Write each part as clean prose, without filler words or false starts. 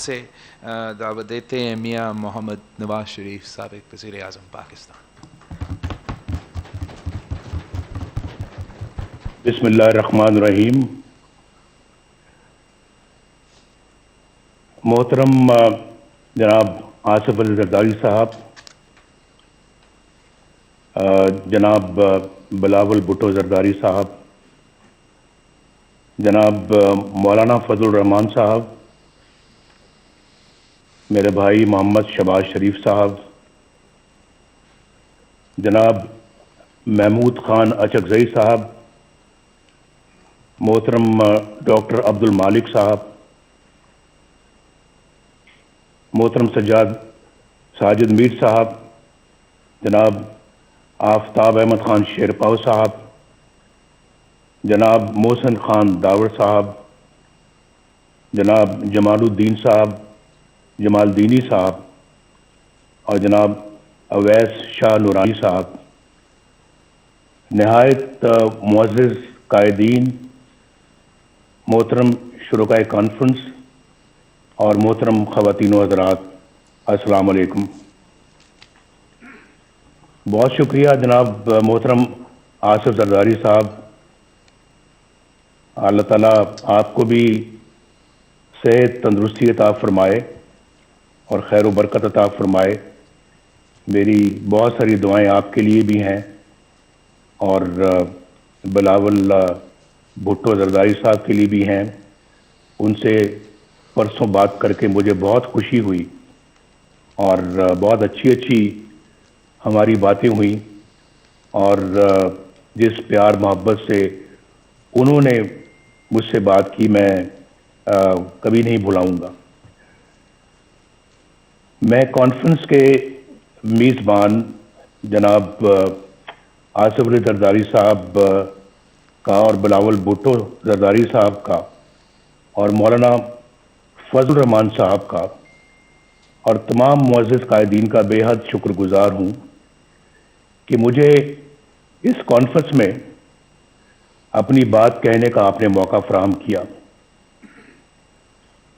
سے دعوت دیتے ہیں میاں محمد نواز شریف سابق وزیر اعظم پاکستان. بسم اللہ الرحمن الرحیم. محترم جناب آصف علی زرداری صاحب، جناب بلاول بھٹو زرداری صاحب، جناب مولانا فضل الرحمان صاحب، میرے بھائی محمد شہباز شریف صاحب، جناب محمود خان اچکزئی صاحب، محترم ڈاکٹر عبد المالک صاحب، محترم ساجد میر صاحب، جناب آفتاب احمد خان شیرپاؤ صاحب، جناب محسن خان داور صاحب، جناب جمال الدین صاحب، جمال دینی صاحب، اور جناب اویس شاہ نورانی صاحب، نہایت معزز قائدین، محترم شرکائے کانفرنس اور محترم خواتین و حضرات، السلام علیکم. بہت شکریہ جناب محترم آصف زرداری صاحب. اللہ تعالیٰ آپ کو بھی صحت تندرستی عطا فرمائے اور خیر و برکت عطا فرمائے. میری بہت ساری دعائیں آپ کے لیے بھی ہیں اور بلاول بھٹو زرداری صاحب کے لیے بھی ہیں. ان سے پرسوں بات کر کے مجھے بہت خوشی ہوئی اور بہت اچھی ہماری باتیں ہوئیں، اور جس پیار محبت سے انہوں نے مجھ سے بات کی میں کبھی نہیں بھلاؤں گا. میں کانفرنس کے میزبان جناب آصف علی زرداری صاحب کا اور بلاول بھٹو زرداری صاحب کا اور مولانا فضل الرحمان صاحب کا اور تمام معزز قائدین کا بے حد شکر گزار ہوں کہ مجھے اس کانفرنس میں اپنی بات کہنے کا آپ نے موقع فراہم کیا.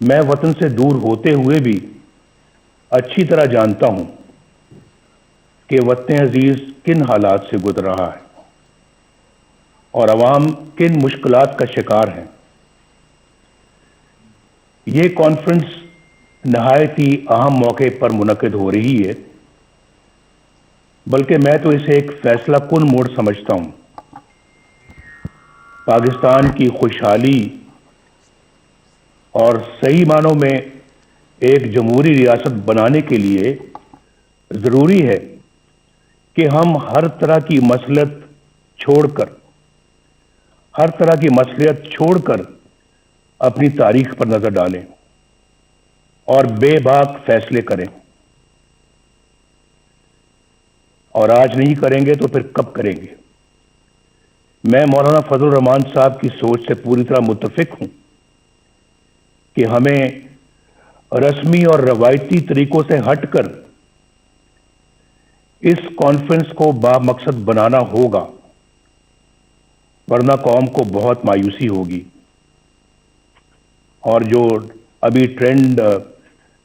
میں وطن سے دور ہوتے ہوئے بھی اچھی طرح جانتا ہوں کہ وطن عزیز کن حالات سے گزر رہا ہے اور عوام کن مشکلات کا شکار ہیں. یہ کانفرنس نہایت ہی اہم موقع پر منعقد ہو رہی ہے، بلکہ میں تو اسے ایک فیصلہ کن موڑ سمجھتا ہوں. پاکستان کی خوشحالی اور صحیح معنوں میں ایک جمہوری ریاست بنانے کے لیے ضروری ہے کہ ہم ہر طرح کی مصلحت چھوڑ کر اپنی تاریخ پر نظر ڈالیں اور بے باک فیصلے کریں. اور آج نہیں کریں گے تو پھر کب کریں گے؟ میں مولانا فضل الرحمان صاحب کی سوچ سے پوری طرح متفق ہوں کہ ہمیں رسمی اور روایتی طریقوں سے ہٹ کر اس کانفرنس کو با مقصد بنانا ہوگا، ورنہ قوم کو بہت مایوسی ہوگی. اور جو ابھی ٹرینڈ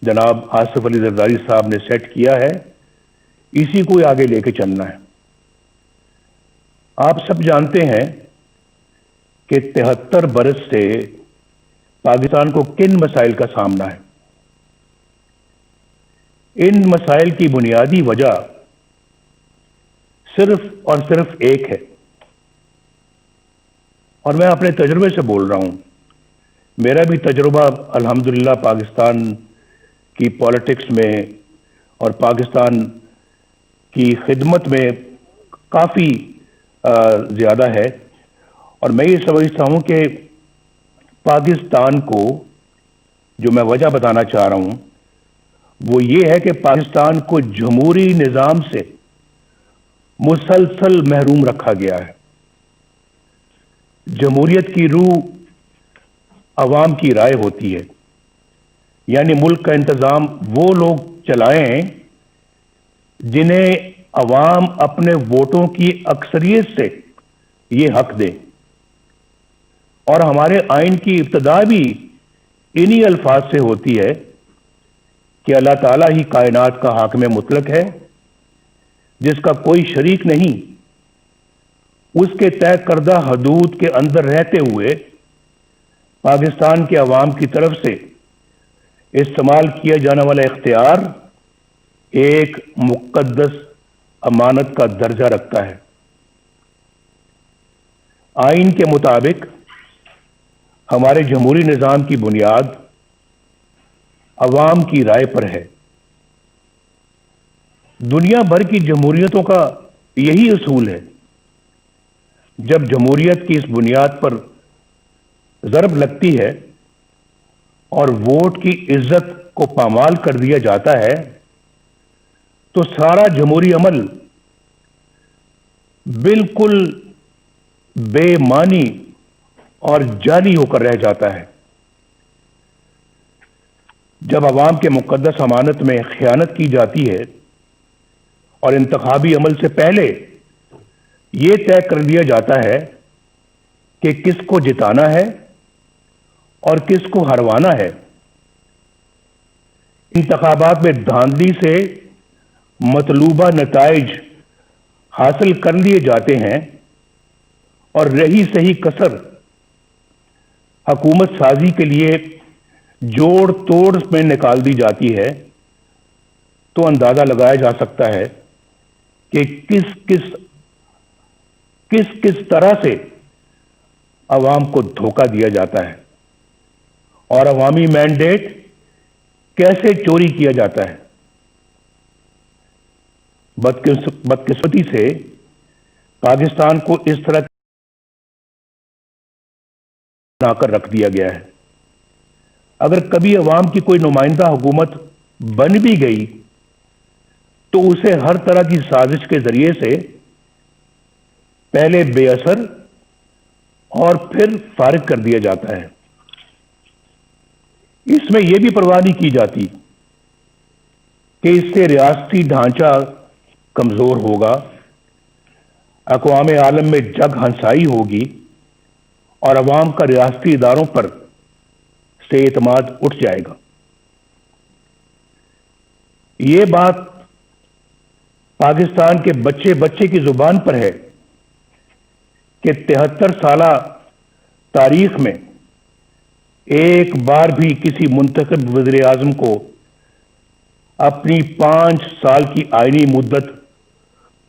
جناب آصف علی زرداری صاحب نے سیٹ کیا ہے، اسی کو آگے لے کے چلنا ہے. آپ سب جانتے ہیں کہ 73 برس سے پاکستان کو کن مسائل کا سامنا ہے. ان مسائل کی بنیادی وجہ صرف اور صرف ایک ہے، اور میں اپنے تجربے سے بول رہا ہوں. میرا بھی تجربہ الحمدللہ پاکستان کی پالیٹکس میں اور پاکستان کی خدمت میں کافی زیادہ ہے، اور میں یہ سمجھتا ہوں کہ پاکستان کو جو میں وجہ بتانا چاہ رہا ہوں وہ یہ ہے کہ پاکستان کو جمہوری نظام سے مسلسل محروم رکھا گیا ہے. جمہوریت کی روح عوام کی رائے ہوتی ہے، یعنی ملک کا انتظام وہ لوگ چلائیں جنہیں عوام اپنے ووٹوں کی اکثریت سے یہ حق دے. اور ہمارے آئین کی ابتدا بھی انہی الفاظ سے ہوتی ہے کہ اللہ تعالیٰ ہی کائنات کا حاکم مطلق ہے جس کا کوئی شریک نہیں، اس کے طے کردہ حدود کے اندر رہتے ہوئے پاکستان کے عوام کی طرف سے استعمال کیا جانے والا اختیار ایک مقدس امانت کا درجہ رکھتا ہے۔ آئین کے مطابق ہمارے جمہوری نظام کی بنیاد عوام کی رائے پر ہے۔ دنیا بھر کی جمہوریتوں کا یہی اصول ہے۔ جب جمہوریت کی اس بنیاد پر ضرب لگتی ہے اور ووٹ کی عزت کو پامال کر دیا جاتا ہے تو سارا جمہوری عمل بالکل بے معنی اور جعلی ہو کر رہ جاتا ہے۔ جب عوام کے مقدس امانت میں خیانت کی جاتی ہے اور انتخابی عمل سے پہلے یہ طے کر لیا جاتا ہے کہ کس کو جتانا ہے اور کس کو ہروانا ہے، انتخابات میں دھاندلی سے مطلوبہ نتائج حاصل کر لیے جاتے ہیں اور رہی صحیح کسر حکومت سازی کے لیے جوڑ توڑ میں نکال دی جاتی ہے، تو اندازہ لگایا جا سکتا ہے کہ کس طرح سے عوام کو دھوکہ دیا جاتا ہے اور عوامی مینڈیٹ کیسے چوری کیا جاتا ہے۔ بدقسمتی سے پاکستان کو اس طرح بنا کر رکھ دیا گیا ہے۔ اگر کبھی عوام کی کوئی نمائندہ حکومت بن بھی گئی تو اسے ہر طرح کی سازش کے ذریعے سے پہلے بے اثر اور پھر فارغ کر دیا جاتا ہے۔ اس میں یہ بھی پرواہ نہیں کی جاتی کہ اس سے ریاستی ڈھانچہ کمزور ہوگا، اقوام عالم میں جگ ہنسائی ہوگی اور عوام کا ریاستی اداروں پر سے اعتماد اٹھ جائے گا۔ یہ بات پاکستان کے بچے بچے کی زبان پر ہے کہ 73 سالہ تاریخ میں ایک بار بھی کسی منتخب وزیر اعظم کو اپنی 5 سال کی آئینی مدت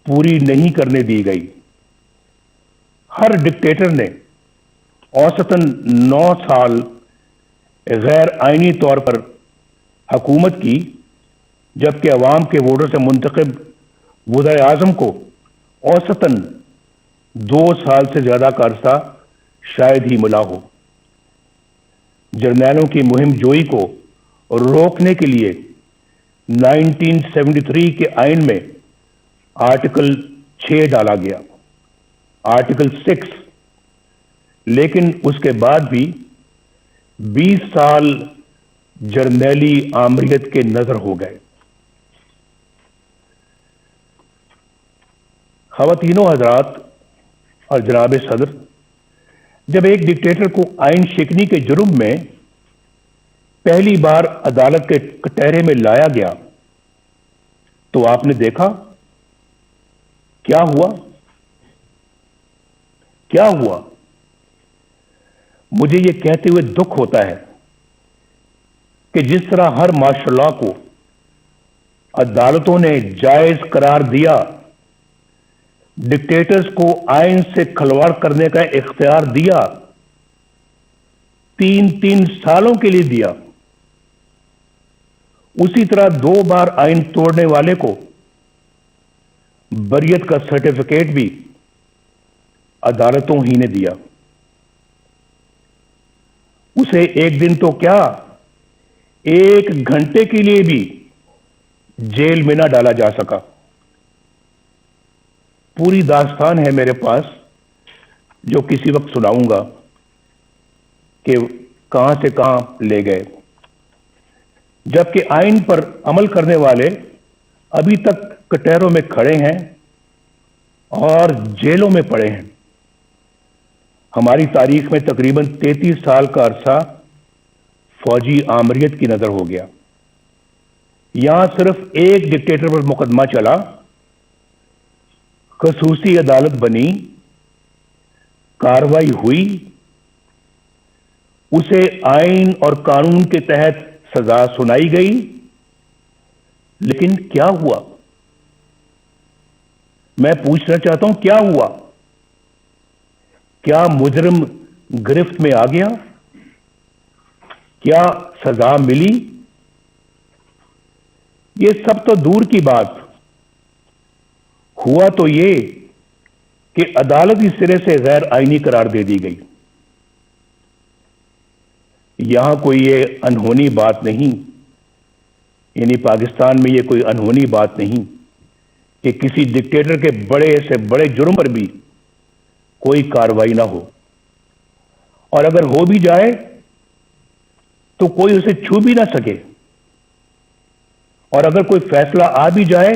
پوری نہیں کرنے دی گئی۔ ہر ڈکٹیٹر نے اوسطاً 9 سال غیر آئینی طور پر حکومت کی، جبکہ عوام کے ووٹوں سے منتخب وزیر اعظم کو اوسطاً 2 سال سے زیادہ کا عرصہ شاید ہی ملا ہو۔ جرنیلوں کی مہم جوئی کو روکنے کے لیے 1973 کے آئین میں آرٹیکل 6 ڈالا گیا، آرٹیکل 6، لیکن اس کے بعد بھی 20 سال جرنیلی آمریت کے نظر ہو گئے۔ خواتین و حضرات اور جناب صدر، جب ایک ڈکٹیٹر کو آئین شکنی کے جرم میں پہلی بار عدالت کے کٹہرے میں لایا گیا تو آپ نے دیکھا کیا ہوا؟ کیا ہوا؟ مجھے یہ کہتے ہوئے دکھ ہوتا ہے کہ جس طرح ہر مارشل لا کو عدالتوں نے جائز قرار دیا، ڈکٹیٹرز کو آئین سے کھلواڑ کرنے کا اختیار دیا، 3 سالوں کے لیے دیا، اسی طرح 2 بار آئین توڑنے والے کو بریت کا سرٹیفکیٹ بھی عدالتوں ہی نے دیا۔ اسے ایک دن تو کیا، 1 گھنٹے کے لیے بھی جیل میں نہ ڈالا جا سکا۔ پوری داستان ہے میرے پاس جو کسی وقت سناؤں گا کہ کہاں سے کہاں لے گئے، جبکہ آئین پر عمل کرنے والے ابھی تک کٹہروں میں کھڑے ہیں اور جیلوں میں پڑے ہیں۔ ہماری تاریخ میں تقریباً 33 سال کا عرصہ فوجی آمریت کی نظر ہو گیا۔ یہاں صرف ایک ڈکٹیٹر پر مقدمہ چلا، خصوصی عدالت بنی، کارروائی ہوئی، اسے آئین اور قانون کے تحت سزا سنائی گئی، لیکن کیا ہوا؟ میں پوچھنا چاہتا ہوں کیا ہوا؟ کیا مجرم گرفت میں آ گیا؟ کیا سزا ملی؟ یہ سب تو دور کی بات، ہوا تو یہ کہ عدالت اس سرے سے غیر آئینی قرار دے دی گئی۔ یہاں کوئی یہ انہونی بات نہیں، یعنی پاکستان میں یہ کوئی انہونی بات نہیں کہ کسی ڈکٹیٹر کے بڑے سے بڑے جرم پر بھی کوئی کارروائی نہ ہو، اور اگر ہو بھی جائے تو کوئی اسے چھو بھی نہ سکے، اور اگر کوئی فیصلہ آ بھی جائے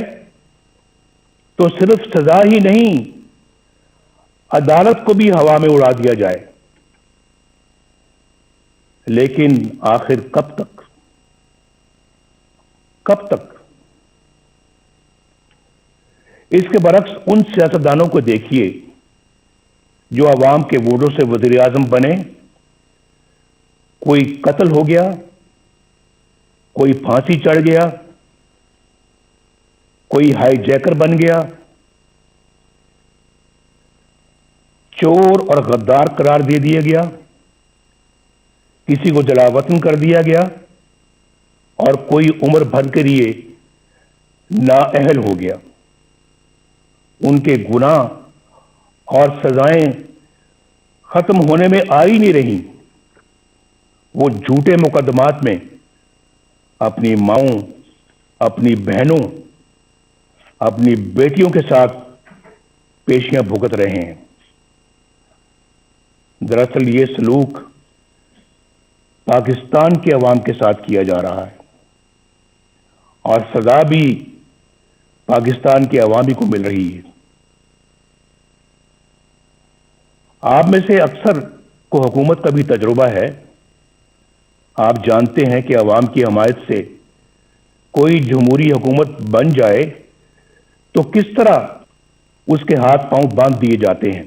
تو صرف سزا ہی نہیں، عدالت کو بھی ہوا میں اڑا دیا جائے۔ لیکن آخر کب تک؟ کب تک؟ اس کے برعکس ان سیاستدانوں کو دیکھیے جو عوام کے ووٹوں سے وزیر اعظم بنے، کوئی قتل ہو گیا، کوئی پھانسی چڑھ گیا، کوئی ہائی جیکر بن گیا، چور اور غدار قرار دے دیا گیا، کسی کو جلا وطن کر دیا گیا، اور کوئی عمر بھر کے لیے نااہل ہو گیا۔ ان کے گناہ اور سزائیں ختم ہونے میں آ ہی نہیں رہی، وہ جھوٹے مقدمات میں اپنی ماؤں، اپنی بہنوں، اپنی بیٹیوں کے ساتھ پیشیاں بھگت رہے ہیں۔ دراصل یہ سلوک پاکستان کے عوام کے ساتھ کیا جا رہا ہے، اور سزا بھی پاکستان کے عوامی کو مل رہی ہے۔ آپ میں سے اکثر کو حکومت کا بھی تجربہ ہے، آپ جانتے ہیں کہ عوام کی حمایت سے کوئی جمہوری حکومت بن جائے تو کس طرح اس کے ہاتھ پاؤں باندھ دیے جاتے ہیں،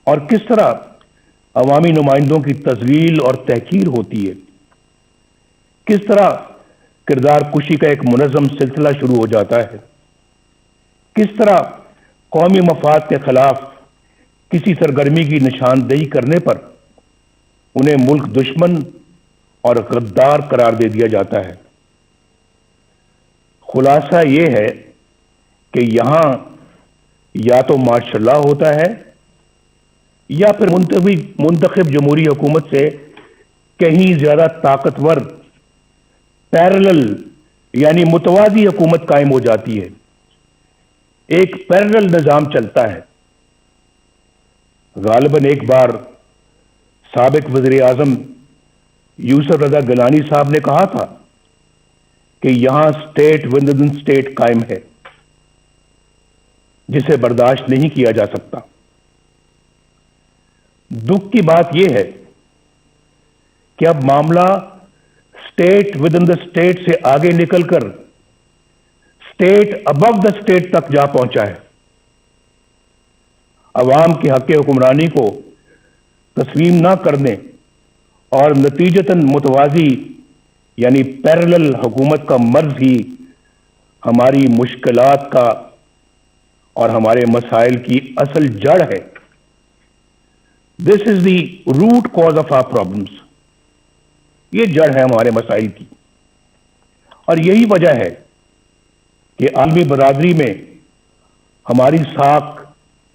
اور کس طرح عوامی نمائندوں کی تذلیل اور تحقیر ہوتی ہے، کس طرح کردار کشی کا ایک منظم سلسلہ شروع ہو جاتا ہے، کس طرح قومی مفاد کے خلاف کسی سرگرمی کی نشاندہی کرنے پر انہیں ملک دشمن اور غدار قرار دے دیا جاتا ہے۔ خلاصہ یہ ہے کہ یہاں یا تو مارشل لا ہوتا ہے یا پھر منتخب جمہوری حکومت سے کہیں زیادہ طاقتور پیرلل یعنی متوازی حکومت قائم ہو جاتی ہے، ایک پیرلل نظام چلتا ہے۔ غالباً ایک بار سابق وزیر اعظم یوسف رضا گیلانی صاحب نے کہا تھا کہ یہاں اسٹیٹ ود ان اسٹیٹ قائم ہے، جسے برداشت نہیں کیا جا سکتا۔ دکھ کی بات یہ ہے کہ اب معاملہ state with in the state سے آگے نکل کر اسٹیٹ ابو دا اسٹیٹ تک جا پہنچا ہے۔ عوام کے حق حکمرانی کو تسلیم نہ کرنے اور نتیجتاً متوازی یعنی پیرلل حکومت کا مرض ہی ہماری مشکلات کا اور ہمارے مسائل کی اصل جڑ ہے۔ This is the root cause of our problems۔ یہ جڑ ہے ہمارے مسائل کی، اور یہی وجہ ہے کہ عالمی برادری میں ہماری ساکھ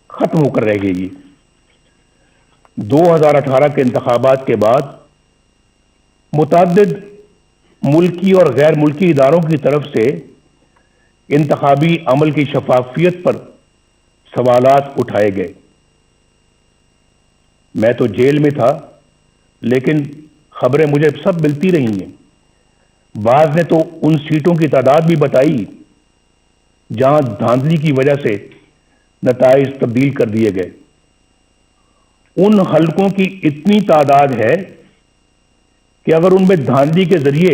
ختم ہو کر رہ گئی۔ 2018 کے انتخابات کے بعد متعدد ملکی اور غیر ملکی اداروں کی طرف سے انتخابی عمل کی شفافیت پر سوالات اٹھائے گئے۔ میں تو جیل میں تھا، لیکن خبریں مجھے سب ملتی رہی ہیں۔ بعض نے تو ان سیٹوں کی تعداد بھی بتائی جہاں دھاندلی کی وجہ سے نتائج تبدیل کر دیے گئے۔ ان حلقوں کی اتنی تعداد ہے کہ اگر ان میں دھاندلی کے ذریعے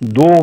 2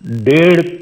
1.5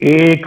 1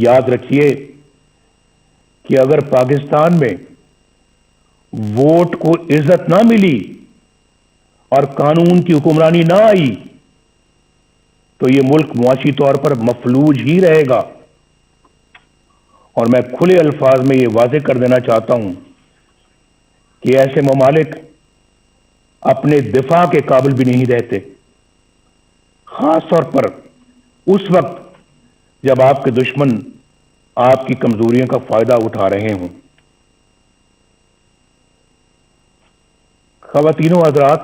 یاد رکھیے کہ اگر پاکستان میں ووٹ کو عزت نہ ملی اور قانون کی حکمرانی نہ آئی تو یہ ملک معاشی طور پر مفلوج ہی رہے گا. اور میں کھلے الفاظ میں یہ واضح کر دینا چاہتا ہوں کہ ایسے ممالک اپنے دفاع کے قابل بھی نہیں رہتے، خاص طور پر اس وقت جب آپ کے دشمن آپ کی کمزوریوں کا فائدہ اٹھا رہے ہوں. خواتین و حضرات،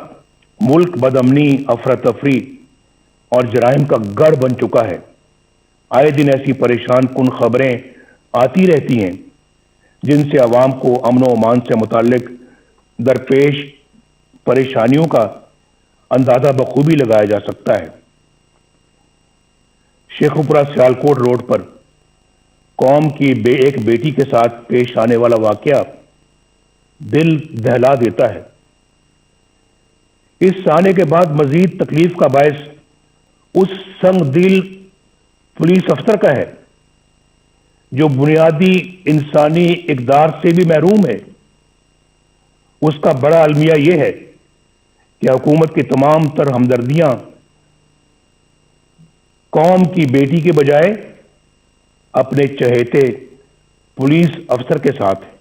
ملک بدامنی، افراتفری اور جرائم کا گڑھ بن چکا ہے. آئے دن ایسی پریشان کن خبریں آتی رہتی ہیں جن سے عوام کو امن و امان سے متعلق درپیش پریشانیوں کا اندازہ بخوبی لگایا جا سکتا ہے. شیخوپورہ سیالکوٹ روڈ پر قوم کی ایک بیٹی کے ساتھ پیش آنے والا واقعہ دل دہلا دیتا ہے. اس آنے کے بعد مزید تکلیف کا باعث اس سنگ دل پولیس افسر کا ہے جو بنیادی انسانی اقدار سے بھی محروم ہے. اس کا بڑا المیہ یہ ہے کہ حکومت کی تمام تر ہمدردیاں قوم کی بیٹی کے بجائے اپنے چہیتے پولیس افسر کے ساتھ ہے.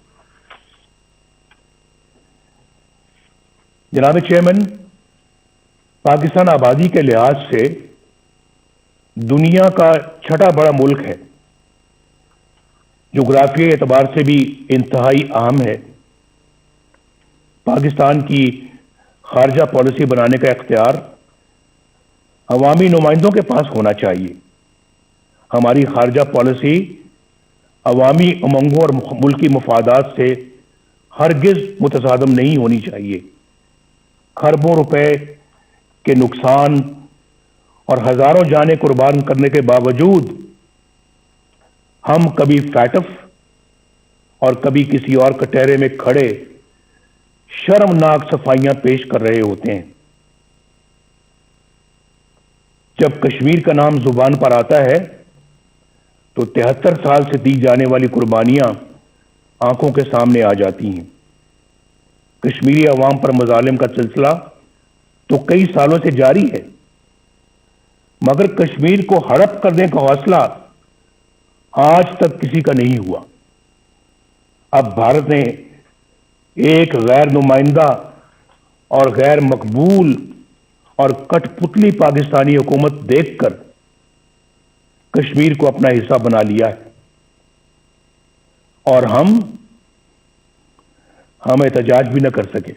جناب چیئرمین، پاکستان آبادی کے لحاظ سے دنیا کا چھٹا بڑا ملک ہے، جغرافیائی اعتبار سے بھی انتہائی اہم ہے. پاکستان کی خارجہ پالیسی بنانے کا اختیار عوامی نمائندوں کے پاس ہونا چاہیے. ہماری خارجہ پالیسی عوامی امنگوں اور ملکی مفادات سے ہرگز متصادم نہیں ہونی چاہیے. خربوں روپے کے نقصان اور ہزاروں جانیں قربان کرنے کے باوجود ہم کبھی فیٹف اور کبھی کسی اور کٹہرے میں کھڑے شرمناک صفائیاں پیش کر رہے ہوتے ہیں. جب کشمیر کا نام زبان پر آتا ہے تو 73 سال سے دی جانے والی قربانیاں آنکھوں کے سامنے آ جاتی ہیں. کشمیری عوام پر مظالم کا سلسلہ تو کئی سالوں سے جاری ہے، مگر کشمیر کو ہڑپ کرنے کا حوصلہ آج تک کسی کا نہیں ہوا. اب بھارت نے ایک غیر نمائندہ اور غیر مقبول اور کٹ پتلی پاکستانی حکومت دیکھ کر کشمیر کو اپنا حصہ بنا لیا ہے، اور ہم احتجاج بھی نہ کر سکے.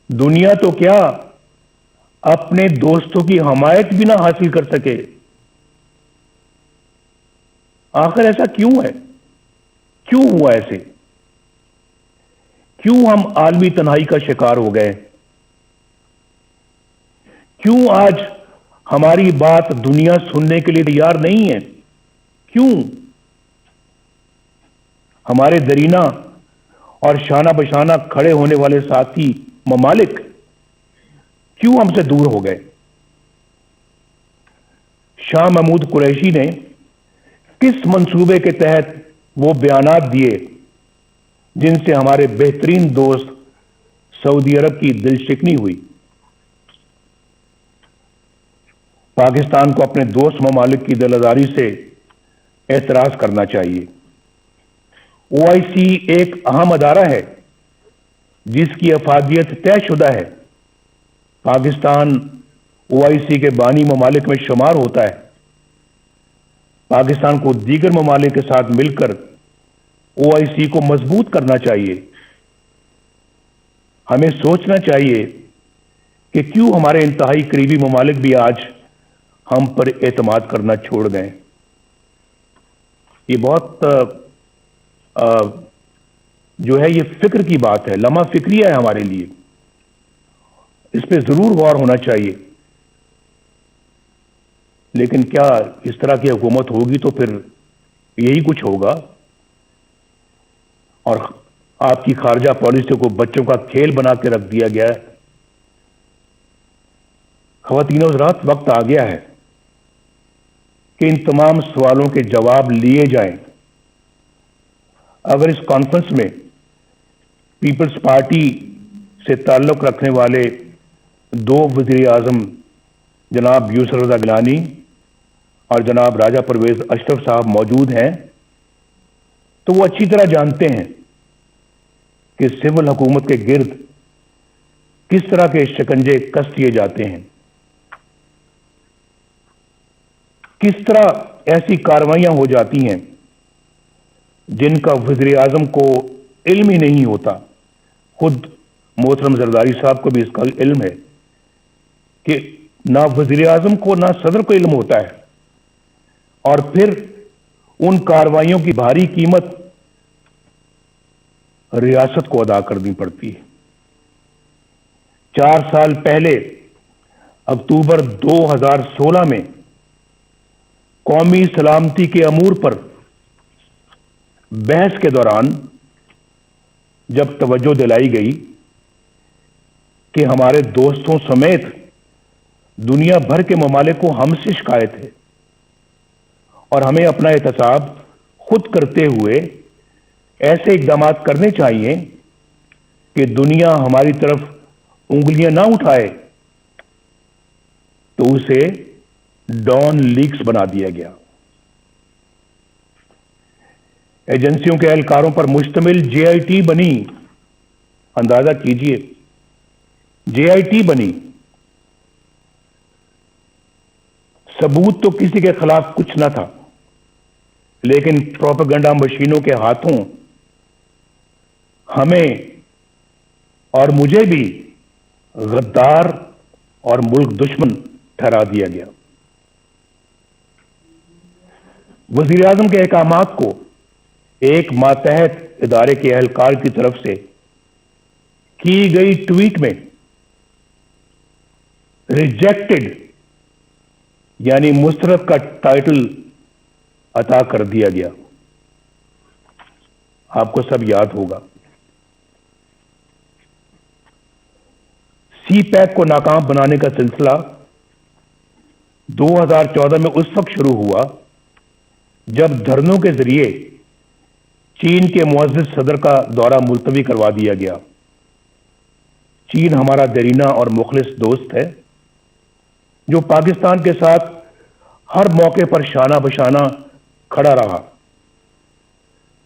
دنیا تو کیا اپنے دوستوں کی حمایت بھی نہ حاصل کر سکے. آخر ایسا کیوں ہے؟ کیوں ہوا ایسے؟ کیوں ہم عالمی تنہائی کا شکار ہو گئے؟ کیوں آج ہماری بات دنیا سننے کے لیے تیار نہیں ہے؟ کیوں ہمارے درینہ اور شانہ بشانہ کھڑے ہونے والے ساتھی ممالک کیوں ہم سے دور ہو گئے؟ شاہ محمود قریشی نے کس منصوبے کے تحت وہ بیانات دیے جن سے ہمارے بہترین دوست سعودی عرب کی دل شکنی ہوئی؟ پاکستان کو اپنے دوست ممالک کی دل آزاری سے اعتراض کرنا چاہیے. OIC ایک اہم ادارہ ہے جس کی افادیت طے شدہ ہے. پاکستان OIC کے بانی ممالک میں شمار ہوتا ہے. پاکستان کو دیگر ممالک کے ساتھ مل کر OIC کو مضبوط کرنا چاہیے. ہمیں سوچنا چاہیے کہ کیوں ہمارے انتہائی قریبی ممالک بھی آج ہم پر اعتماد کرنا چھوڑ گئے. یہ بہت جو ہے یہ فکر کی بات ہے، لمحہ فکریہ ہے ہمارے لیے. اس پہ ضرور غور ہونا چاہیے. لیکن کیا اس طرح کی حکومت ہوگی تو پھر یہی کچھ ہوگا، اور آپ کی خارجہ پالیسی کو بچوں کا کھیل بنا کے رکھ دیا گیا ہے. خواتین و حضرات، وقت آ گیا ہے کہ ان تمام سوالوں کے جواب لیے جائیں۔ اگر اس کانفرنس میں پیپلز پارٹی سے تعلق رکھنے والے دو وزیر اعظم جناب یوسف رضا گیلانی اور جناب راجہ پرویز اشرف صاحب موجود ہیں تو وہ اچھی طرح جانتے ہیں کہ سول حکومت کے گرد کس طرح کے شکنجے کس دیے جاتے ہیں، کس طرح ایسی کارروائیاں ہو جاتی ہیں جن کا وزیر اعظم کو علم ہی نہیں ہوتا۔ خود محترم زرداری صاحب کو بھی اس کا علم ہے کہ نہ وزیر اعظم کو نہ صدر کو علم ہوتا ہے، اور پھر ان کارروائیوں کی بھاری قیمت ریاست کو ادا کرنی پڑتی ہے۔ 4 سال پہلے اکتوبر 2016 میں قومی سلامتی کے امور پر بحث کے دوران جب توجہ دلائی گئی کہ ہمارے دوستوں سمیت دنیا بھر کے ممالک کو ہم سے شکایت ہے اور ہمیں اپنا احتساب خود کرتے ہوئے ایسے اقدامات کرنے چاہیے کہ دنیا ہماری طرف انگلیاں نہ اٹھائے، تو اسے ڈان لیکس بنا دیا گیا۔ ایجنسیوں کے اہلکاروں پر مشتمل جے آئی ٹی بنی، اندازہ کیجئے، جے آئی ٹی بنی۔ ثبوت تو کسی کے خلاف کچھ نہ تھا، لیکن پروپیگنڈا مشینوں کے ہاتھوں ہمیں اور مجھے بھی غدار اور ملک دشمن ٹھہرا دیا گیا۔ وزیر اعظم کے احکامات کو ایک ماتحت ادارے کے اہلکار کی طرف سے کی گئی ٹویٹ میں ریجیکٹڈ یعنی مسترد کا ٹائٹل عطا کر دیا گیا۔ آپ کو سب یاد ہوگا، سی پیک کو ناکام بنانے کا سلسلہ 2014 میں اس وقت شروع ہوا جب دھرنوں کے ذریعے چین کے معزز صدر کا دورہ ملتوی کروا دیا گیا۔ چین ہمارا دیرینہ اور مخلص دوست ہے جو پاکستان کے ساتھ ہر موقع پر شانہ بشانہ کھڑا رہا۔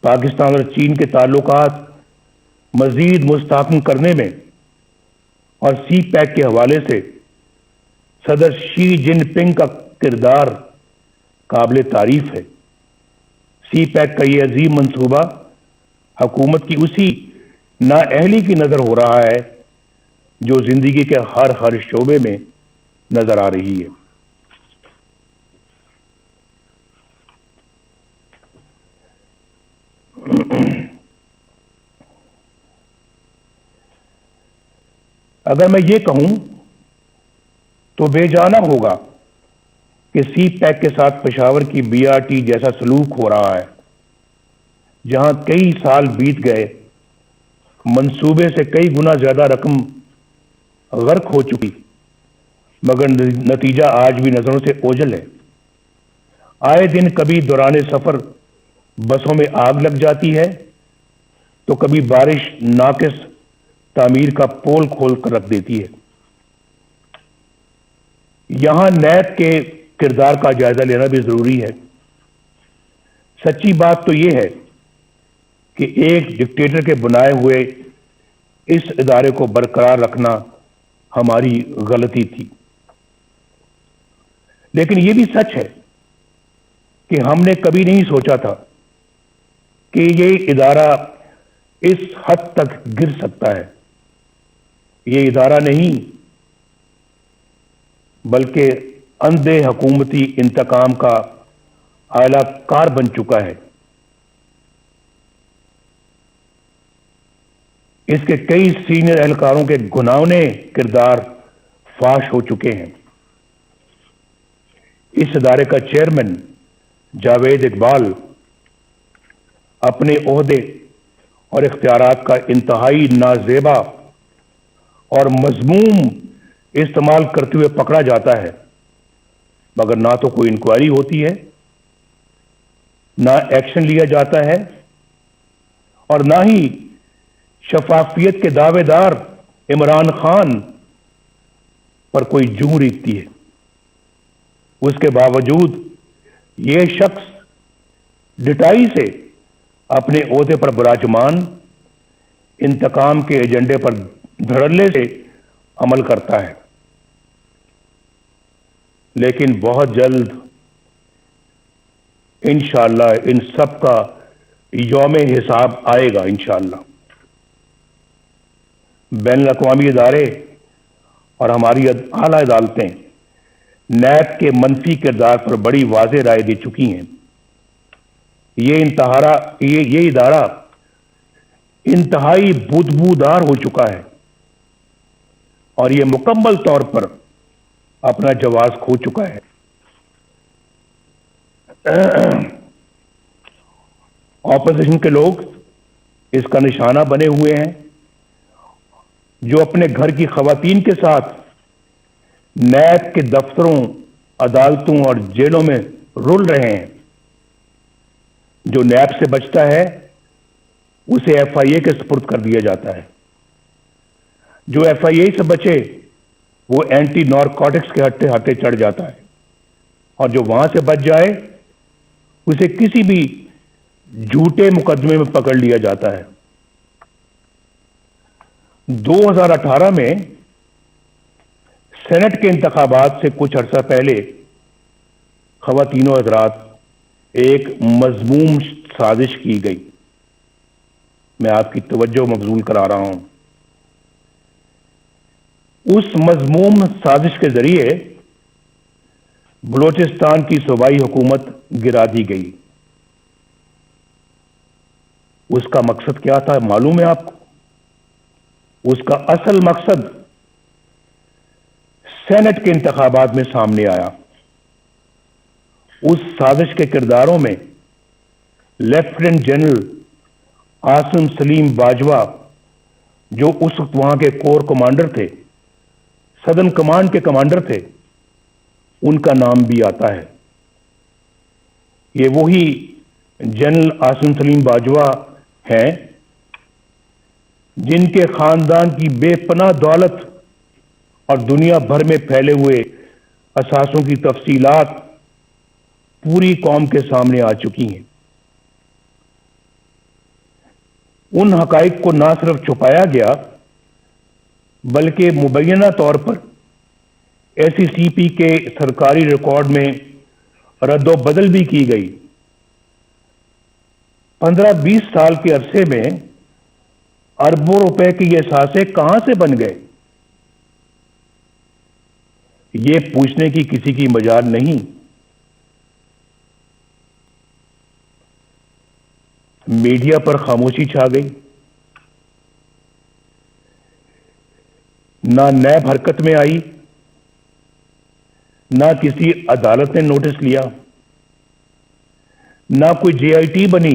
پاکستان اور چین کے تعلقات مزید مستحکم کرنے میں اور سی پیک کے حوالے سے صدر شی جن پنگ کا کردار قابل تعریف ہے۔ سی پیک کا یہ عظیم منصوبہ حکومت کی اسی نااہلی کی نظر ہو رہا ہے جو زندگی کے ہر شعبے میں نظر آ رہی ہے۔ اگر میں یہ کہوں تو بے جانا ہوگا کہ سی پیک کے ساتھ پشاور کی بی آر ٹی جیسا سلوک ہو رہا ہے، جہاں کئی سال بیت گئے، منصوبے سے کئی گنا زیادہ رقم غرق ہو چکی، مگر نتیجہ آج بھی نظروں سے اوجھل ہے۔ آئے دن کبھی دوران سفر بسوں میں آگ لگ جاتی ہے تو کبھی بارش ناقص تعمیر کا پول کھول کر رکھ دیتی ہے۔ یہاں نیب کے کردار کا جائزہ لینا بھی ضروری ہے۔ سچی بات تو یہ ہے کہ ایک ڈکٹیٹر کے بنائے ہوئے اس ادارے کو برقرار رکھنا ہماری غلطی تھی، لیکن یہ بھی سچ ہے کہ ہم نے کبھی نہیں سوچا تھا کہ یہ ادارہ اس حد تک گر سکتا ہے۔ یہ ادارہ نہیں بلکہ اندھے حکومتی انتقام کا اعلی کار بن چکا ہے۔ اس کے کئی سینئر اہلکاروں کے گھناؤنے کردار فاش ہو چکے ہیں۔ اس ادارے کا چیئرمین جاوید اقبال اپنے عہدے اور اختیارات کا انتہائی نازیبا اور مذموم استعمال کرتے ہوئے پکڑا جاتا ہے۔ مگر نہ تو کوئی انکوائری ہوتی ہے، نہ ایکشن لیا جاتا ہے، اور نہ ہی شفافیت کے دعوے دار عمران خان پر کوئی جوں ریکتی ہے۔ اس کے باوجود یہ شخص ڈٹائی سے اپنے عہدے پر براجمان انتقام کے ایجنڈے پر دھڑلے سے عمل کرتا ہے، لیکن بہت جلد انشاءاللہ ان سب کا یوم حساب آئے گا انشاءاللہ۔ بین الاقوامی ادارے اور ہماری اعلیٰ عدالتیں نیب کے منفی کردار پر بڑی واضح رائے دے چکی ہیں۔ یہ ادارہ انتہائی بدبودار ہو چکا ہے اور یہ مکمل طور پر اپنا جواز کھو چکا ہے۔ اپوزیشن کے لوگ اس کا نشانہ بنے ہوئے ہیں، جو اپنے گھر کی خواتین کے ساتھ نیب کے دفتروں، عدالتوں اور جیلوں میں رول رہے ہیں۔ جو نیب سے بچتا ہے اسے ایف آئی اے کے سپرد کر دیا جاتا ہے، جو ایف آئی اے سے بچے وہ اینٹی نارکوٹکس کے ہٹے چڑھ جاتا ہے، اور جو وہاں سے بچ جائے اسے کسی بھی جھوٹے مقدمے میں پکڑ لیا جاتا ہے۔ 2018 میں سینٹ کے انتخابات سے کچھ عرصہ پہلے خواتین و حضرات ایک مذموم سازش کی گئی، میں آپ کی توجہ مبذول کرا رہا ہوں۔ اس مذموم سازش کے ذریعے بلوچستان کی صوبائی حکومت گرا دی گئی۔ اس کا مقصد کیا تھا معلوم ہے آپ کو؟ اس کا اصل مقصد سینٹ کے انتخابات میں سامنے آیا۔ اس سازش کے کرداروں میں لیفٹیننٹ جنرل عاصم سلیم باجوہ، جو اس وقت وہاں کے کور کمانڈر تھے، سدرن کمانڈ کے کمانڈر تھے، ان کا نام بھی آتا ہے۔ یہ وہی جنرل عاصم سلیم باجوہ ہیں جن کے خاندان کی بے پناہ دولت اور دنیا بھر میں پھیلے ہوئے اثاثوں کی تفصیلات پوری قوم کے سامنے آ چکی ہیں۔ ان حقائق کو نہ صرف چھپایا گیا بلکہ مبینہ طور پر ایس سی سی پی کے سرکاری ریکارڈ میں رد و بدل بھی کی گئی۔ 15-20 سال کے عرصے میں اربوں روپے کے یہ اثاثے کہاں سے بن گئے، یہ پوچھنے کی کسی کی مجال نہیں۔ میڈیا پر خاموشی چھا گئی، نہ نیب حرکت میں آئی، نہ کسی عدالت نے نوٹس لیا، نہ کوئی جے آئی ٹی بنی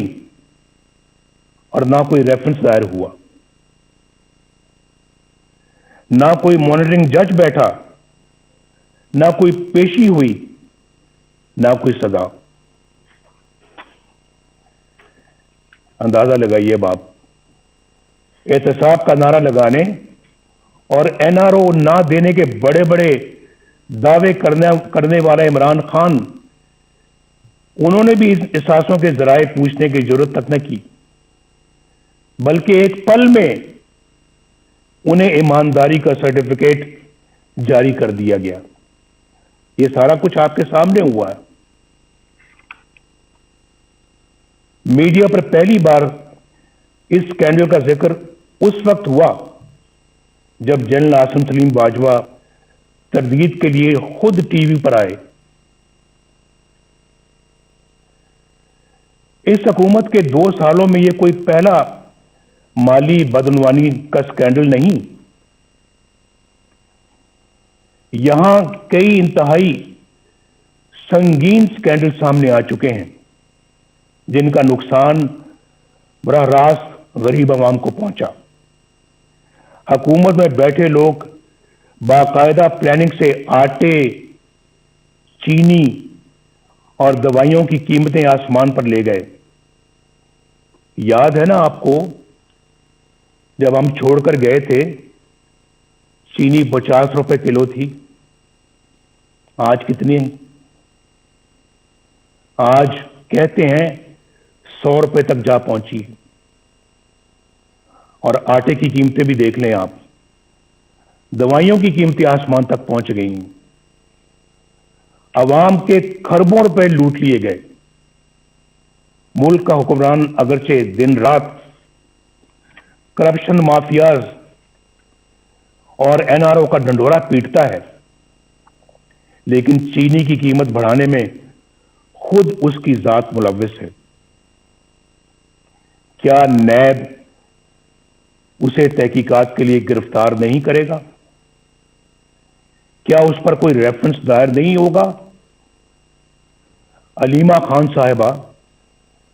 اور نہ کوئی ریفرنس دائر ہوا، نہ کوئی مانیٹرنگ جج بیٹھا، نہ کوئی پیشی ہوئی، نہ کوئی سزا۔ اندازہ لگائیے باپ، احتساب کا نعرہ لگانے اور این آر او نہ دینے کے بڑے بڑے دعوے کرنے والا عمران خان، انہوں نے بھی اس اثاثوں کے ذرائع پوچھنے کی ضرورت تک نہ کی، بلکہ ایک پل میں انہیں ایمانداری کا سرٹیفکیٹ جاری کر دیا گیا۔ یہ سارا کچھ آپ کے سامنے ہوا ہے۔ میڈیا پر پہلی بار اس سکینڈل کا ذکر اس وقت ہوا جب جنرل عاصم سلیم باجوہ تردید کے لیے خود ٹی وی پر آئے۔ اس حکومت کے 2 سالوں میں یہ کوئی پہلا مالی بدعنوانی کا سکینڈل نہیں۔ یہاں کئی انتہائی سنگین سکینڈل سامنے آ چکے ہیں جن کا نقصان براہ راست غریب عوام کو پہنچا۔ حکومت میں بیٹھے لوگ باقاعدہ پلاننگ سے آٹے، چینی اور دوائیوں کی قیمتیں آسمان پر لے گئے. یاد ہے نا آپ کو جب ہم چھوڑ کر گئے تھے چینی 50 روپے کلو تھی, آج کتنی ہے؟ آج کہتے ہیں 100 روپے تک جا پہنچی. اور آٹے کی قیمتیں بھی دیکھ لیں آپ, دوائیوں کی قیمتیں آسمان تک پہنچ گئی ہیں. عوام کے کھربوں روپے لوٹ لیے گئے. ملک کا حکمران اگرچہ دن رات کرپشن مافیاز اور این آر او کا ڈنڈورا پیٹتا ہے, لیکن چینی کی قیمت بڑھانے میں خود اس کی ذات ملوث ہے. کیا نیب اسے تحقیقات کے لیے گرفتار نہیں کرے گا؟ کیا اس پر کوئی ریفرنس دائر نہیں ہوگا؟ علیمہ خان صاحبہ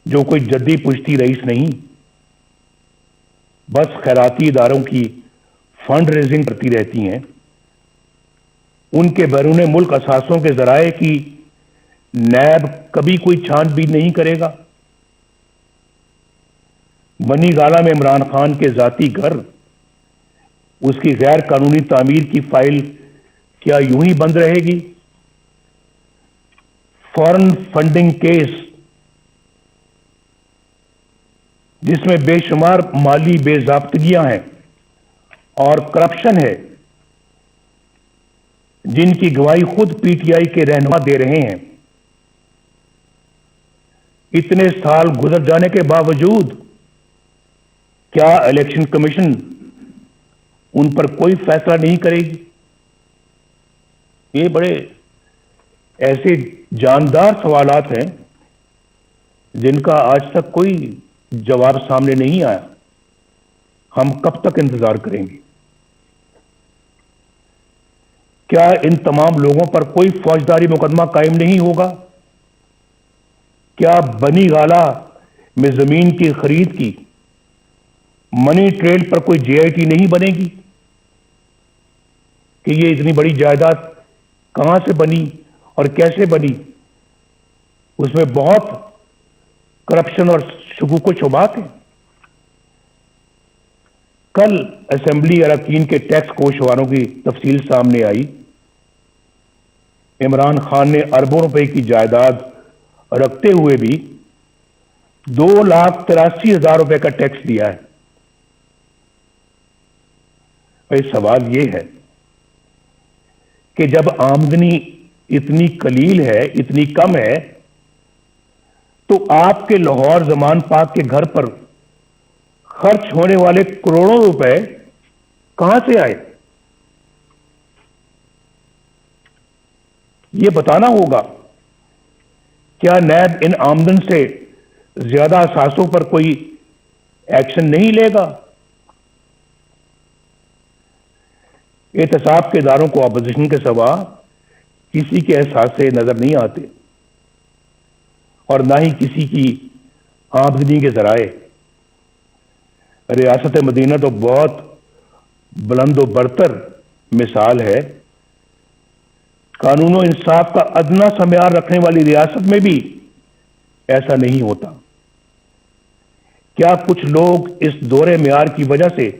جو کوئی جدی پشتی رئیس نہیں, بس خیراتی اداروں کی فنڈ ریزنگ کرتی رہتی ہیں, ان کے بیرون ملک اثاثوں کے ذرائع کی نیب کبھی کوئی چھان بین نہیں کرے گا؟ منی گالا میں عمران خان کے ذاتی گھر, اس کی غیر قانونی تعمیر کی فائل کیا یوں ہی بند رہے گی؟ فارن فنڈنگ کیس جس میں بے شمار مالی بے ضابطگیاں ہیں اور کرپشن ہے, جن کی گواہی خود پی ٹی آئی کے رہنما دے رہے ہیں. اتنے سال گزر جانے کے باوجود کیا الیکشن کمیشن ان پر کوئی فیصلہ نہیں کرے گی؟ یہ بڑے ایسے جاندار سوالات ہیں جن کا آج تک کوئی جواب سامنے نہیں آیا. ہم کب تک انتظار کریں گے؟ کیا ان تمام لوگوں پر کوئی فوجداری مقدمہ قائم نہیں ہوگا؟ کیا بنی گالا میں زمین کی خرید کی منی ٹریل پر کوئی جے آئی ٹی نہیں بنے گی کہ یہ اتنی بڑی جائیداد کہاں سے بنی اور کیسے بنی؟ اس میں بہت کرپشن اور شکوک و شبہات ہیں. کل اسمبلی اراکین کے ٹیکس گوشواروں کی تفصیل سامنے آئی. عمران خان نے اربوں روپے کی جائیداد رکھتے ہوئے بھی 2,83,000 روپے کا ٹیکس دیا ہے. سوال یہ ہے کہ جب آمدنی اتنی قلیل ہے, اتنی کم ہے, تو آپ کے لاہور زمان پاک کے گھر پر خرچ ہونے والے کروڑوں روپے کہاں سے آئے؟ یہ بتانا ہوگا. کیا نیب ان آمدن سے زیادہ اثاثوں پر کوئی ایکشن نہیں لے گا؟ احتساب کے اداروں کو اپوزیشن کے سوا کسی کے احساس سے نظر نہیں آتے اور نہ ہی کسی کی آمدنی کے ذرائع. ریاست مدینہ تو بہت بلند و برتر مثال ہے. قانون و انصاف کا ادنا سا معیار رکھنے والی ریاست میں بھی ایسا نہیں ہوتا. کیا کچھ لوگ اس دورے معیار کی وجہ سے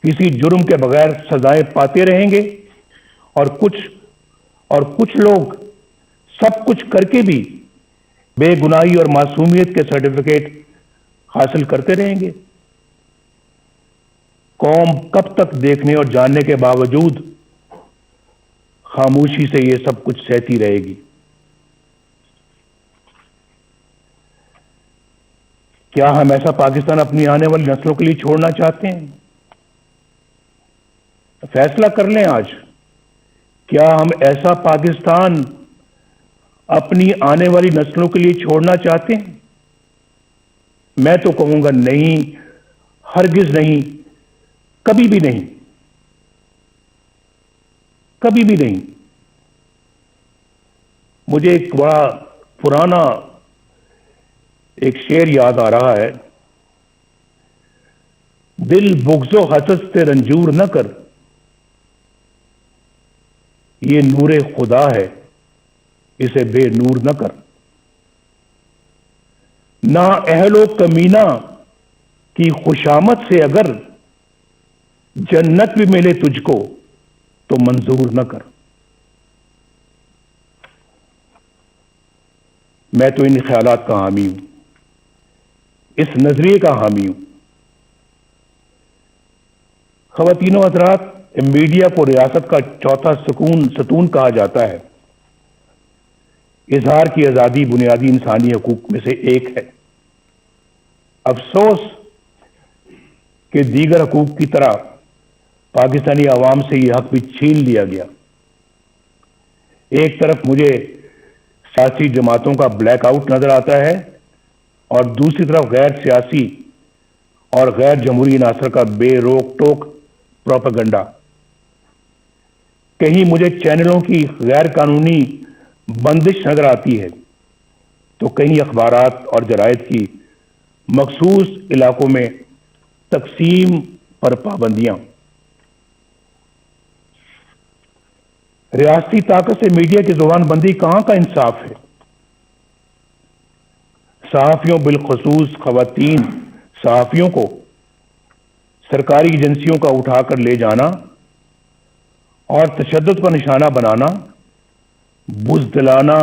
کسی جرم کے بغیر سزائیں پاتے رہیں گے اور کچھ لوگ سب کچھ کر کے بھی بے گناہی اور معصومیت کے سرٹیفکیٹ حاصل کرتے رہیں گے؟ قوم کب تک دیکھنے اور جاننے کے باوجود خاموشی سے یہ سب کچھ سہتی رہے گی؟ کیا ہم ایسا پاکستان اپنی آنے والی نسلوں کے لیے چھوڑنا چاہتے ہیں؟ فیصلہ کر لیں آج. کیا ہم ایسا پاکستان اپنی آنے والی نسلوں کے لیے چھوڑنا چاہتے ہیں؟ میں تو کہوں گا نہیں, ہرگز نہیں, کبھی بھی نہیں, کبھی بھی نہیں. مجھے ایک بڑا پرانا ایک شعر یاد آ رہا ہے. دل بغض و حسد سے رنجور نہ کر, یہ نور خدا ہے اسے بے نور نہ کر. نا اہل و کمینہ کی خوشامد سے اگر جنت بھی ملے تجھ کو تو منظور نہ کر. میں تو ان خیالات کا حامی ہوں, اس نظریے کا حامی ہوں. خواتین و حضرات, میڈیا کو ریاست کا چوتھا ستون کہا جاتا ہے. اظہار کی آزادی بنیادی انسانی حقوق میں سے ایک ہے. افسوس کہ دیگر حقوق کی طرح پاکستانی عوام سے یہ حق بھی چھین لیا گیا. ایک طرف مجھے سیاسی جماعتوں کا بلیک آؤٹ نظر آتا ہے اور دوسری طرف غیر سیاسی اور غیر جمہوری عناصر کا بے روک ٹوک پروپیگنڈا. کہیں مجھے چینلوں کی غیر قانونی بندش نظر آتی ہے تو کہیں اخبارات اور جرائد کی مخصوص علاقوں میں تقسیم پر پابندیاں. ریاستی طاقت سے میڈیا کی زبان بندی کہاں کا انصاف ہے؟ صحافیوں, بالخصوص خواتین صحافیوں کو سرکاری ایجنسیوں کا اٹھا کر لے جانا اور تشدد کا نشانہ بنانا بزدلانہ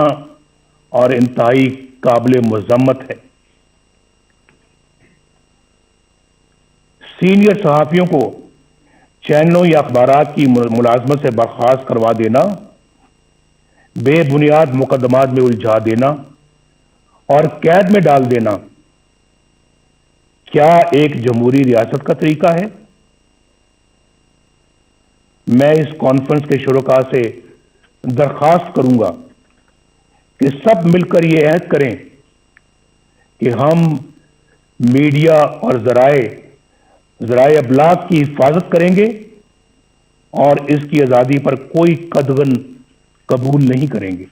اور انتہائی قابل مذمت ہے. سینئر صحافیوں کو چینلوں یا اخبارات کی ملازمت سے برخاست کروا دینا, بے بنیاد مقدمات میں الجھا دینا اور قید میں ڈال دینا کیا ایک جمہوری ریاست کا طریقہ ہے؟ میں اس کانفرنس کے شرکاء سے درخواست کروں گا کہ سب مل کر یہ عہد کریں کہ ہم میڈیا اور ذرائع ابلاغ کی حفاظت کریں گے اور اس کی آزادی پر کوئی قدغن قبول نہیں کریں گے.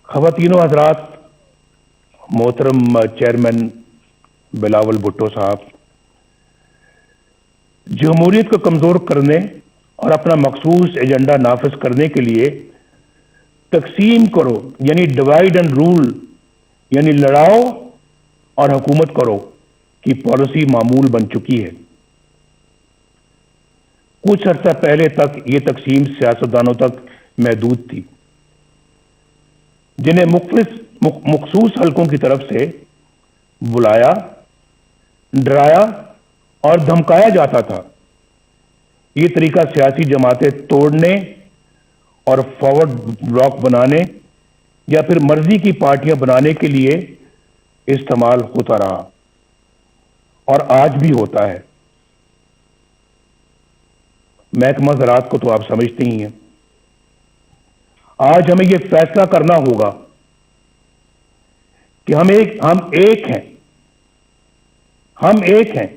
خواتین و حضرات, محترم چیئرمین بلاول بھٹو صاحب, جمہوریت کو کمزور کرنے اور اپنا مخصوص ایجنڈا نافذ کرنے کے لیے تقسیم کرو یعنی ڈیوائیڈ اینڈ رول یعنی لڑاؤ اور حکومت کرو کی پالیسی معمول بن چکی ہے. کچھ عرصہ پہلے تک یہ تقسیم سیاستدانوں تک محدود تھی جنہیں مخصوص حلقوں کی طرف سے بلایا, ڈرایا اور دھمکایا جاتا تھا. یہ طریقہ سیاسی جماعتیں توڑنے اور فارورڈ بلاک بنانے یا پھر مرضی کی پارٹیاں بنانے کے لیے استعمال ہوتا رہا اور آج بھی ہوتا ہے. محکمہ زراعت کو تو آپ سمجھتے ہی ہیں. آج ہمیں یہ فیصلہ کرنا ہوگا کہ ہم ایک ہیں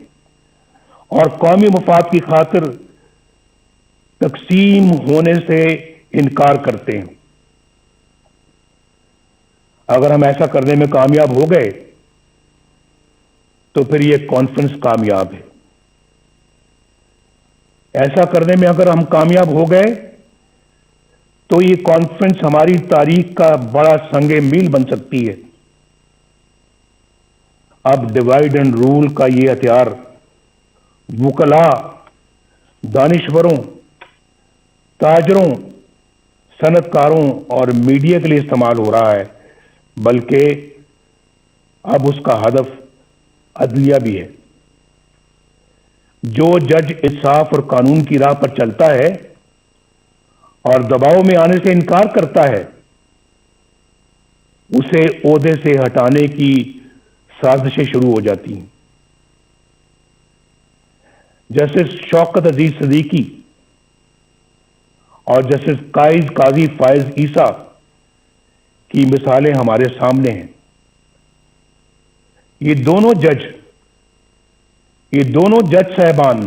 اور قومی مفاد کی خاطر تقسیم ہونے سے انکار کرتے ہیں. اگر ہم ایسا کرنے میں کامیاب ہو گئے تو پھر یہ کانفرنس کامیاب ہے. ایسا کرنے میں اگر ہم کامیاب ہو گئے تو یہ کانفرنس ہماری تاریخ کا بڑا سنگ میل بن سکتی ہے. اب ڈیوائیڈ اینڈ رول کا یہ ہتھیار وکلاء, دانشوروں, تاجروں, صنعت کاروں اور میڈیا کے لیے استعمال ہو رہا ہے, بلکہ اب اس کا ہدف عدلیہ بھی ہے. جو جج انصاف اور قانون کی راہ پر چلتا ہے اور دباؤ میں آنے سے انکار کرتا ہے اسے عہدے سے ہٹانے کی سازشیں شروع ہو جاتی ہیں. جسٹس شوکت عزیز صدیقی اور جسٹس قاضی فائز عیسیٰ کی مثالیں ہمارے سامنے ہیں. یہ دونوں جج صاحبان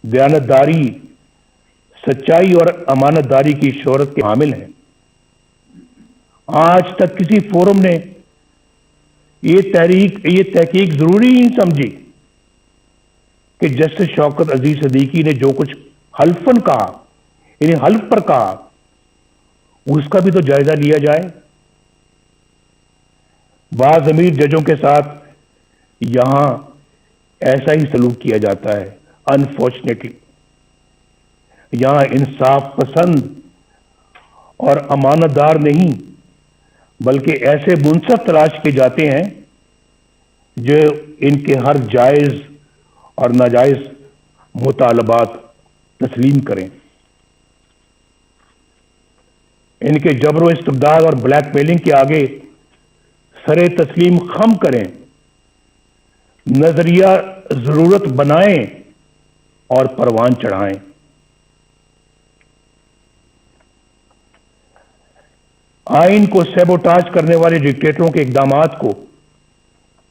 دیانتداری, سچائی اور امانت داری کی شہرت کے حامل ہیں. آج تک کسی فورم نے یہ تحقیق ضروری نہیں سمجھی کہ جسٹس شوکت عزیز صدیقی نے جو کچھ حلفاً کہا انہیں حلف پر کہا، اس کا بھی تو جائزہ لیا جائے۔ بعض ضمیر ججوں کے ساتھ یہاں ایسا ہی سلوک کیا جاتا ہے انفارچونیٹلی۔ یہاں انصاف پسند اور امانت دار نہیں بلکہ ایسے منصف تلاش کیے جاتے ہیں جو ان کے ہر جائز اور ناجائز مطالبات تسلیم کریں، ان کے جبر و استبداد اور بلیک میلنگ کے آگے سر تسلیم خم کریں، نظریہ ضرورت بنائیں اور پروان چڑھائیں۔ آئین کو سیبوٹاج کرنے والے ڈکٹیٹروں کے اقدامات کو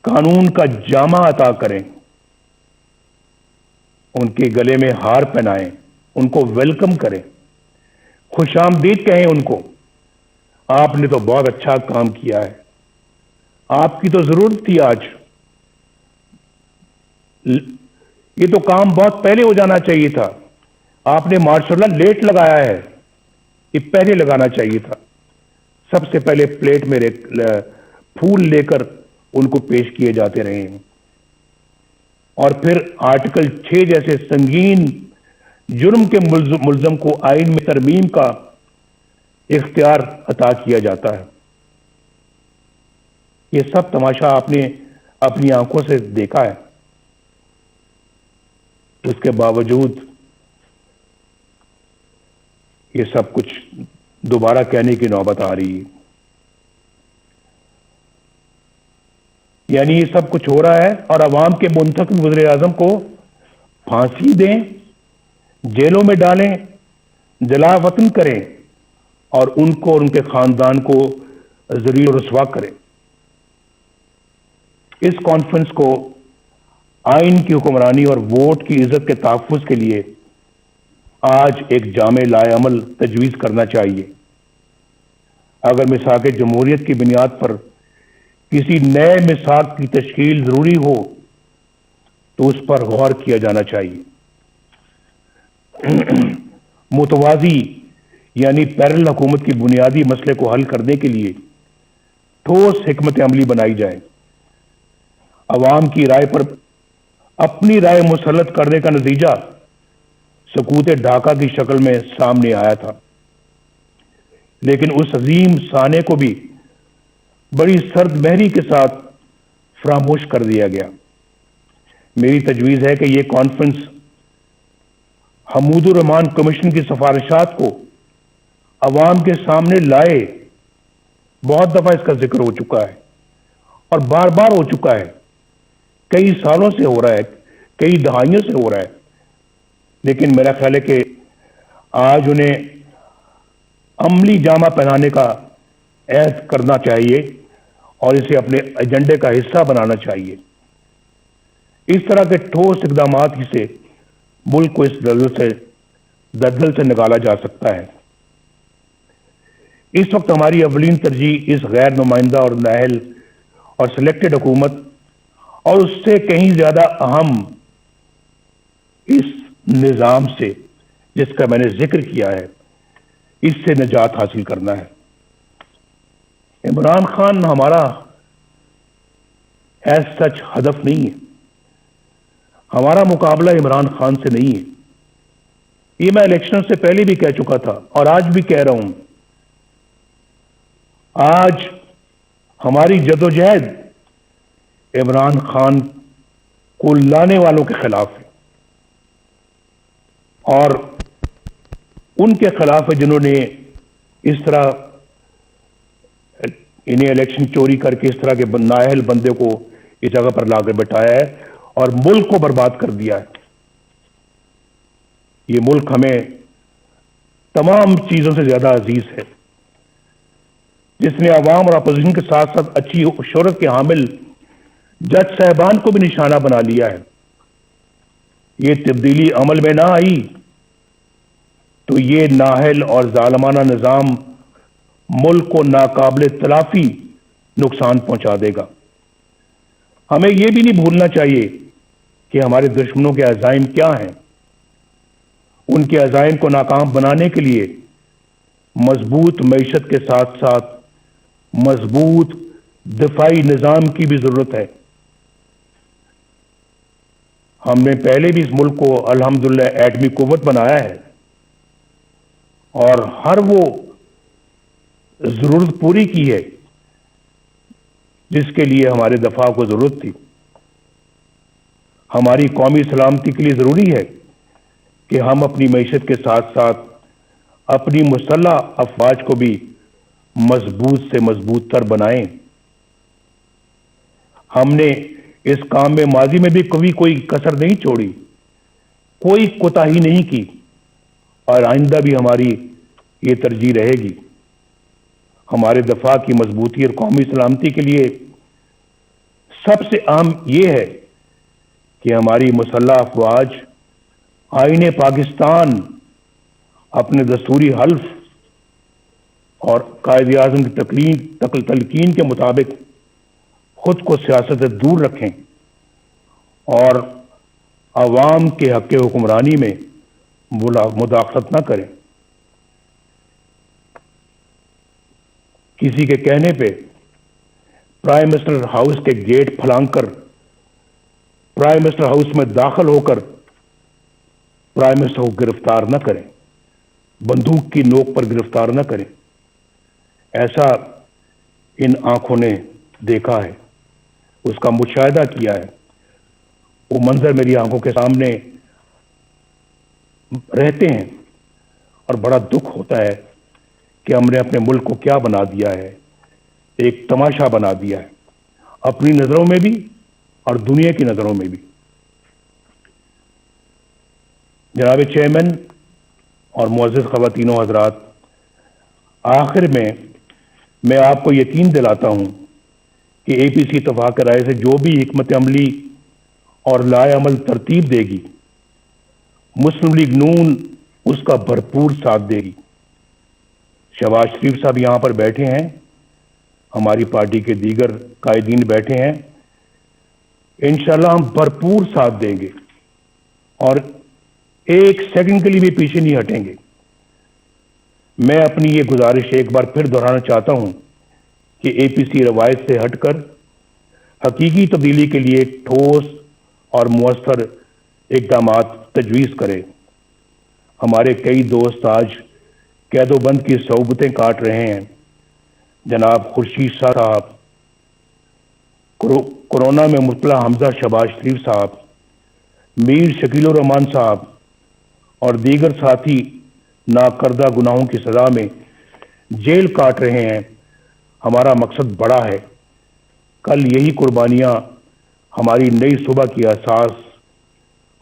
قانون کا جامہ عطا کریں، ان کے گلے میں ہار پہنائیں، ان کو ویلکم کریں، خوش آمدید کہیں ان کو، آپ نے تو بہت اچھا کام کیا ہے، آپ کی تو ضرورت تھی آج، یہ تو کام بہت پہلے ہو جانا چاہیے تھا، آپ نے ماشاء اللہ لیٹ لگایا ہے، یہ پہلے لگانا چاہیے تھا۔ سب سے پہلے پلیٹ میں پھول لے کر ان کو پیش کیے جاتے رہے ہیں، اور پھر آرٹیکل 6 جیسے سنگین جرم کے ملزم کو آئین میں ترمیم کا اختیار عطا کیا جاتا ہے۔ یہ سب تماشا آپ نے اپنی آنکھوں سے دیکھا ہے، اس کے باوجود یہ سب کچھ دوبارہ کہنے کی نوبت آ رہی ہے۔ یعنی یہ سب کچھ ہو رہا ہے اور عوام کے منتخب وزیر اعظم کو پھانسی دیں، جیلوں میں ڈالیں، جلا وطن کریں اور ان کو اور ان کے خاندان کو ذلیل و رسوا کریں۔ اس کانفرنس کو آئین کی حکمرانی اور ووٹ کی عزت کے تحفظ کے لیے آج ایک جامع لائے عمل تجویز کرنا چاہیے۔ اگر میثاق جمہوریت کی بنیاد پر کسی نئے میثاق کی تشکیل ضروری ہو تو اس پر غور کیا جانا چاہیے۔ متوازی یعنی پیرل حکومت کی بنیادی مسئلے کو حل کرنے کے لیے ٹھوس حکمت عملی بنائی جائے۔ عوام کی رائے پر اپنی رائے مسلط کرنے کا نتیجہ سکوت ڈھاکہ کی شکل میں سامنے آیا تھا، لیکن اس عظیم سانے کو بھی بڑی سرد مہری کے ساتھ فراموش کر دیا گیا۔ میری تجویز ہے کہ یہ کانفرنس حمود الرحمان کمیشن کی سفارشات کو عوام کے سامنے لائے۔ بہت دفعہ اس کا ذکر ہو چکا ہے اور بار بار ہو چکا ہے، کئی سالوں سے ہو رہا ہے، کئی دہائیوں سے ہو رہا ہے، لیکن میرا خیال ہے کہ آج انہیں عملی جامہ پہنانے کا عہد کرنا چاہیے اور اسے اپنے ایجنڈے کا حصہ بنانا چاہیے۔ اس طرح کے ٹھوس اقدامات ہی سے ملک کو اس دلدل سے نکالا جا سکتا ہے۔ اس وقت ہماری اولین ترجیح اس غیر نمائندہ اور نااہل اور سلیکٹڈ حکومت اور اس سے کہیں زیادہ اہم اس نظام سے جس کا میں نے ذکر کیا ہے، اس سے نجات حاصل کرنا ہے۔ عمران خان ہمارا ایز سچ ہدف نہیں ہے، ہمارا مقابلہ عمران خان سے نہیں ہے۔ یہ میں الیکشن سے پہلے بھی کہہ چکا تھا اور آج بھی کہہ رہا ہوں۔ آج ہماری جدوجہد عمران خان کو لانے والوں کے خلاف ہے اور ان کے خلاف ہے جنہوں نے اس طرح انہیں الیکشن چوری کر کے اس طرح کے نااہل بندے کو اس جگہ پر لا کر بٹھایا ہے اور ملک کو برباد کر دیا ہے۔ یہ ملک ہمیں تمام چیزوں سے زیادہ عزیز ہے، جس نے عوام اور اپوزیشن کے ساتھ ساتھ اچھی شہرت کے حامل جج صاحبان کو بھی نشانہ بنا لیا ہے۔ یہ تبدیلی عمل میں نہ آئی تو یہ نااہل اور ظالمانہ نظام ملک کو ناقابل تلافی نقصان پہنچا دے گا۔ ہمیں یہ بھی نہیں بھولنا چاہیے کہ ہمارے دشمنوں کے عزائم کیا ہیں ان کے عزائم کو ناکام بنانے کے لیے مضبوط معیشت کے ساتھ ساتھ مضبوط دفاعی نظام کی بھی ضرورت ہے۔ ہم نے پہلے بھی اس ملک کو الحمدللہ ایٹمی قوت بنایا ہے، اور ہر وہ ضرورت پوری کی ہے جس کے لیے ہمارے دفاع کو ضرورت تھی۔ ہماری قومی سلامتی کے لیے ضروری ہے کہ ہم اپنی معیشت کے ساتھ ساتھ اپنی مسلح افواج کو بھی مضبوط سے مضبوط تر بنائیں۔ ہم نے اس کام میں ماضی میں بھی کبھی کوئی کسر نہیں چھوڑی، کوئی کوتاہی نہیں کی، اور آئندہ بھی ہماری یہ ترجیح رہے گی۔ ہمارے دفاع کی مضبوطی اور قومی سلامتی کے لیے سب سے اہم یہ ہے کہ ہماری مسلح افواج آئین پاکستان، اپنے دستوری حلف اور قائد اعظم کی تلقین کے مطابق خود کو سیاست سے دور رکھیں اور عوام کے حق حکمرانی میں مداخلت نہ کریں۔ کسی کے کہنے پہ پرائم منسٹر ہاؤس کے گیٹ پھلانگ کر پرائم منسٹر ہاؤس میں داخل ہو کر پرائم منسٹر کو گرفتار نہ کریں، بندوق کی نوک پر گرفتار نہ کریں۔ ایسا ان آنکھوں نے دیکھا ہے، اس کا مشاہدہ کیا ہے، وہ منظر میری آنکھوں کے سامنے رہتے ہیں، اور بڑا دکھ ہوتا ہے کہ ہم نے اپنے ملک کو کیا بنا دیا ہے، ایک تماشا بنا دیا ہے، اپنی نظروں میں بھی اور دنیا کی نظروں میں بھی۔ جناب چیئرمین اور معزز خواتین و حضرات، آخر میں آپ کو یقین دلاتا ہوں کہ اے پی سی اتفاق رائے سے جو بھی حکمت عملی اور لائے عمل ترتیب دے گی، مسلم لیگ نون اس کا بھرپور ساتھ دے گی۔ شہباز شریف صاحب یہاں پر بیٹھے ہیں، ہماری پارٹی کے دیگر قائدین بیٹھے ہیں، انشاءاللہ ہم بھرپور ساتھ دیں گے اور ایک سیکنڈ کے لیے بھی پیچھے نہیں ہٹیں گے۔ میں اپنی یہ گزارش ایک بار پھر دہرانا چاہتا ہوں کہ اے پی سی روایت سے ہٹ کر حقیقی تبدیلی کے لیے ٹھوس اور مؤثر اقدامات تجویز کرے۔ ہمارے کئی دوست آج قید و بند کی صعوبتیں کاٹ رہے ہیں۔ جناب خورشید شاہ صاحب، کورونا میں مبتلا حمزہ شہباز شریف صاحب، میر شکیل الرحمان صاحب اور دیگر ساتھی ناکردہ گناہوں کی سزا میں جیل کاٹ رہے ہیں۔ ہمارا مقصد بڑا ہے، کل یہی قربانیاں ہماری نئی صبح کی اساس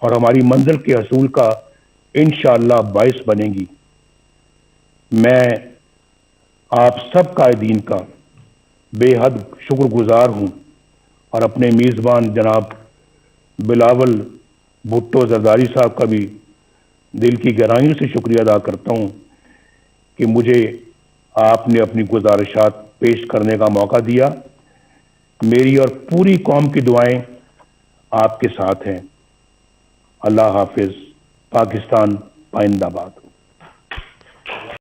اور ہماری منزل کے حصول کا انشاءاللہ باعث بنے گی۔ میں آپ سب قائدین کا بے حد شکر گزار ہوں اور اپنے میزبان جناب بلاول بھٹو زرداری صاحب کا بھی دل کی گہرائیوں سے شکریہ ادا کرتا ہوں کہ مجھے آپ نے اپنی گزارشات پیش کرنے کا موقع دیا۔ میری اور پوری قوم کی دعائیں آپ کے ساتھ ہیں۔ اللہ حافظ۔ پاکستان پائندہ باد۔